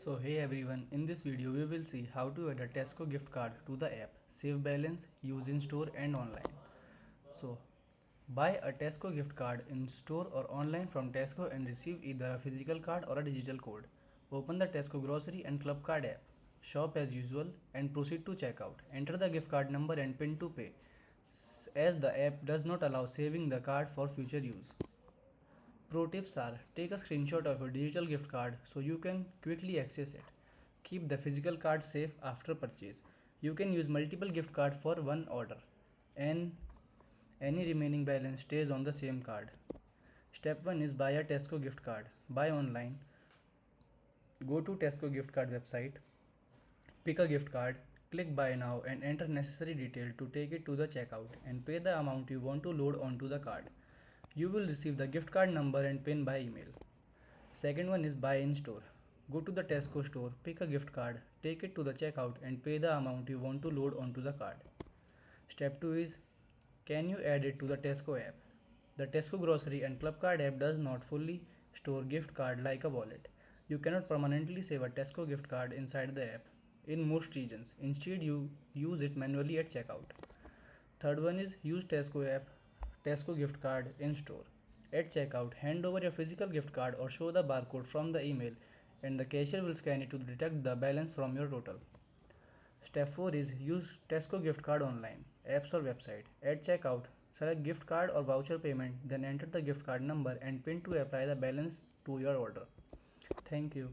So hey everyone, in this video we will see how to add a Tesco gift card to the app, save balance, use in store and online. So buy a Tesco gift card in store or online from Tesco and receive either a physical card or a digital code. Open the Tesco grocery and club card app. Shop as usual and proceed to checkout. Enter the gift card number and PIN to pay, as the app does not allow saving the card for future use. Pro tips are: take a screenshot of your digital gift card so you can quickly access it. Keep the physical card safe after purchase. You can use multiple gift cards for one order, and any remaining balance stays on the same card. Step 1 is buy a Tesco gift card. Buy online. Go to Tesco gift card website, pick a gift card, click buy now and enter necessary detail to take it to the checkout and pay the amount you want to load onto the card. You will receive the gift card number and PIN by email. Second one is buy in store. Go to the Tesco store, pick a gift card, take it to the checkout and pay the amount you want to load onto the card. Step 2 is, can you add it to the Tesco app? The Tesco grocery and club card app does not fully store gift card like a wallet. You cannot permanently save a Tesco gift card inside the app in most regions. Instead, you use it manually at checkout. Third one is use Tesco app, Tesco gift card in store. At checkout, hand over your physical gift card or show the barcode from the email and the cashier will scan it to detect the balance from your total. Step 4 is use Tesco gift card online, apps or website. At checkout, select gift card or voucher payment, then enter the gift card number and PIN to apply the balance to your order. Thank you.